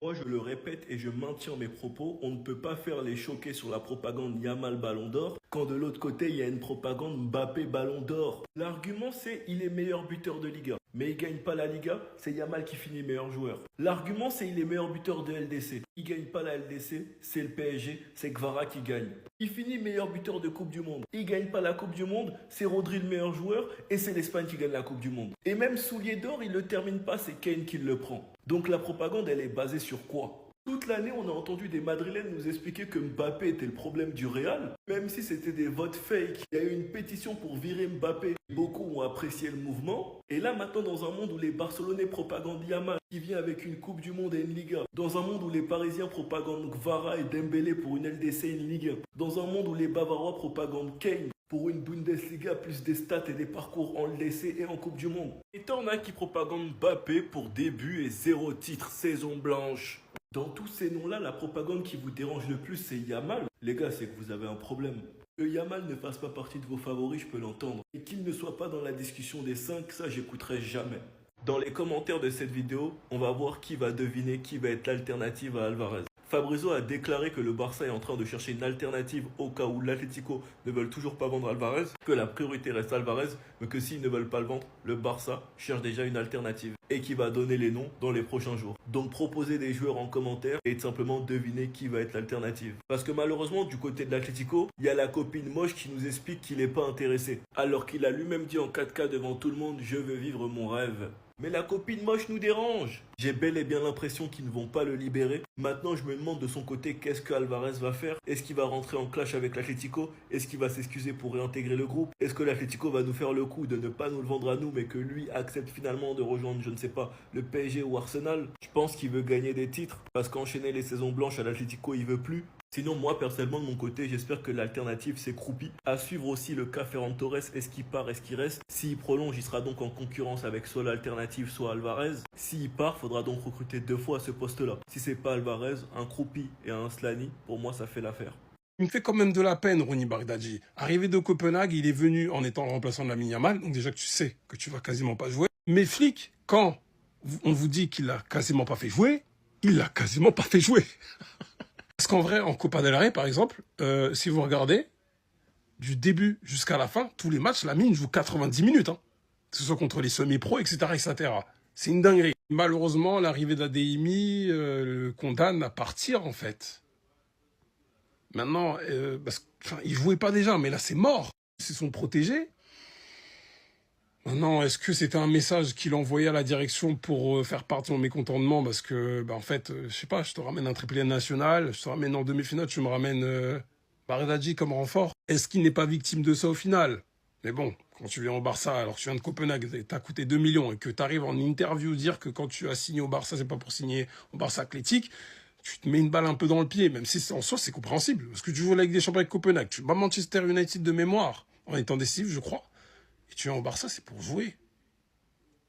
Moi, je le répète et je maintiens mes propos, on ne peut pas faire les choquer sur la propagande Yamal Ballon d'Or quand de l'autre côté, il y a une propagande Mbappé Ballon d'Or. L'argument, c'est il est meilleur buteur de Liga. Mais il ne gagne pas la Liga, c'est Yamal qui finit meilleur joueur. L'argument, c'est il est meilleur buteur de LDC. Il ne gagne pas la LDC, c'est le PSG, c'est Kvara qui gagne. Il finit meilleur buteur de Coupe du Monde. Il ne gagne pas la Coupe du Monde, c'est Rodri le meilleur joueur et c'est l'Espagne qui gagne la Coupe du Monde. Et même soulier d'or, il ne le termine pas, c'est Kane qui le prend. Donc la propagande, elle est basée sur quoi? Toute l'année, on a entendu des Madrilènes nous expliquer que Mbappé était le problème du Real, même si c'était des votes fake. Il y a eu une pétition pour virer Mbappé. Beaucoup ont apprécié le mouvement. Et là, maintenant, dans un monde où les Barcelonais propagandent Yamal, qui vient avec une Coupe du Monde et une Liga, dans un monde où les Parisiens propagandent Kvara et Dembélé pour une LDC et une Ligue 1, dans un monde où les Bavarois propagandent Kane pour une Bundesliga plus des stats et des parcours en LDC et en Coupe du Monde. Et t'en as qui propagandent Mbappé pour début et 0 titre, saison blanche. Dans tous ces noms-là, la propagande qui vous dérange le plus, c'est Yamal. Les gars, c'est que vous avez un problème. Que Yamal ne fasse pas partie de vos favoris, je peux l'entendre. Et qu'il ne soit pas dans la discussion des 5, ça, j'écouterai jamais. Dans les commentaires de cette vidéo, on va voir qui va deviner qui va être l'alternative à Alvarez. Fabrizio a déclaré que le Barça est en train de chercher une alternative au cas où l'Atlético ne veulent toujours pas vendre Alvarez, que la priorité reste Alvarez, mais que s'ils ne veulent pas le vendre, le Barça cherche déjà une alternative et qui va donner les noms dans les prochains jours. Donc proposez des joueurs en commentaire et simplement devinez qui va être l'alternative. Parce que malheureusement, du côté de l'Atlético, il y a la copine moche qui nous explique qu'il n'est pas intéressé, alors qu'il a lui-même dit en 4K devant tout le monde « Je veux vivre mon rêve ». Mais la copine moche nous dérange. J'ai bel et bien l'impression qu'ils ne vont pas le libérer. Maintenant, je me demande de son côté qu'est-ce que Alvarez va faire. Est-ce qu'il va rentrer en clash avec l'Atlético? Est-ce qu'il va s'excuser pour réintégrer le groupe? Est-ce que l'Atlético va nous faire le coup de ne pas nous le vendre à nous, mais que lui accepte finalement de rejoindre, je ne sais pas, le PSG ou Arsenal? Je pense qu'il veut gagner des titres parce qu'enchaîner les saisons blanches à l'Atlético, il veut plus. Sinon, moi, personnellement, de mon côté, j'espère que l'alternative, c'est Kroupi. À suivre aussi le cas Ferran Torres. Est-ce qu'il part, est-ce qu'il reste? S'il prolonge, il sera donc en concurrence avec soit l'alternative, soit Alvarez. S'il part, faudra donc recruter 2 fois à ce poste-là. Si c'est pas Alvarez, un Kroupi et un Slani, pour moi, ça fait l'affaire. Il me fait quand même de la peine, Ronny Bardghji. Arrivé de Copenhague, il est venu en étant le remplaçant de Lamine Yamal. Donc déjà que tu sais que tu vas quasiment pas jouer. Mais Flick, quand on vous dit qu'il a quasiment pas fait jouer, il l'a quasiment pas fait jouer. Parce qu'en vrai, en Copa del Rey, par exemple, si vous regardez, du début jusqu'à la fin, tous les matchs, Lamine joue 90 minutes. Hein. Que ce soit contre les semi-pros, etc., etc. C'est une dinguerie. Malheureusement, l'arrivée d'Adeyemi le condamne à partir, en fait. Maintenant, il jouait pas déjà, mais là, c'est mort. C'est son protégé. Maintenant, est-ce que c'était un message qu'il envoyait à la direction pour faire part de son mécontentement? Parce que, en fait, je sais pas, je te ramène un triplé national, je te ramène en demi-finale, tu me ramènes Bardghji comme renfort. Est-ce qu'il n'est pas victime de ça au final? Mais bon, quand tu viens au Barça, alors que tu viens de Copenhague, t'as coûté 2 millions et que tu arrives en interview dire que quand tu as signé au Barça, c'est pas pour signer au Barça Athlétique, tu te mets une balle un peu dans le pied, même si en soi, c'est compréhensible. Parce que tu joues avec des champions avec Copenhague, tu bats Manchester United de mémoire, en étant décisif, je crois. Et tu es en Barça, c'est pour jouer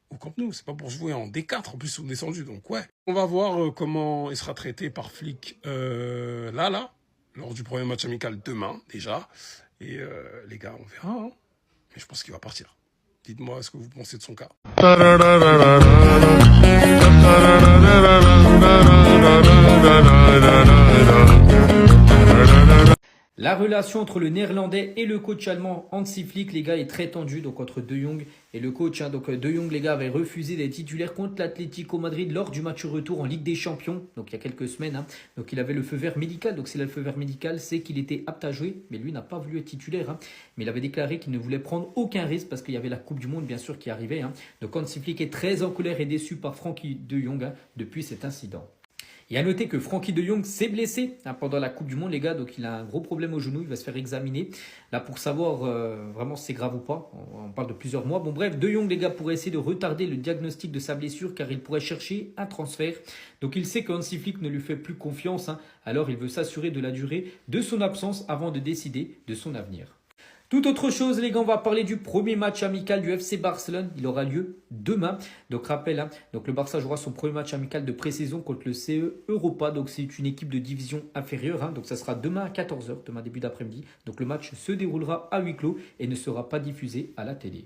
au Camp Nou, c'est pas pour jouer en D4, en plus on est descendu, donc ouais. On va voir comment il sera traité par Flick lors du premier match amical demain, déjà. Et les gars, on verra, hein. Mais je pense qu'il va partir. Dites-moi ce que vous pensez de son cas. La relation entre le néerlandais et le coach allemand Hansi Flick, les gars, est très tendue. Donc entre De Jong et le coach. Donc De Jong, les gars, avait refusé d'être titulaire contre l'Atlético Madrid lors du match retour en Ligue des Champions. Donc il y a quelques semaines. Hein. Donc il avait le feu vert médical. Donc s'il a le feu vert médical, c'est qu'il était apte à jouer. Mais lui n'a pas voulu être titulaire. Hein. Mais il avait déclaré qu'il ne voulait prendre aucun risque parce qu'il y avait la Coupe du Monde, bien sûr, qui arrivait. Hein. Donc Hansi Flick est très en colère et déçu par Frenkie De Jong depuis cet incident. Et à noter que Frenkie De Jong s'est blessé pendant la Coupe du Monde, les gars. Donc, il a un gros problème au genou. Il va se faire examiner. Là, pour savoir vraiment si c'est grave ou pas. On parle de plusieurs mois. Bon, bref, De Jong, les gars, pourrait essayer de retarder le diagnostic de sa blessure car il pourrait chercher un transfert. Donc, il sait que Hansi Flick ne lui fait plus confiance. Hein. Alors, il veut s'assurer de la durée de son absence avant de décider de son avenir. Tout autre chose, les gars, on va parler du premier match amical du FC Barcelone. Il aura lieu demain. Donc, rappel, hein, donc le Barça jouera son premier match amical de pré-saison contre le CE Europa. Donc, c'est une équipe de division inférieure. Hein, donc, ça sera demain à 14 h, demain début d'après-midi. Donc, le match se déroulera à huis clos et ne sera pas diffusé à la télé.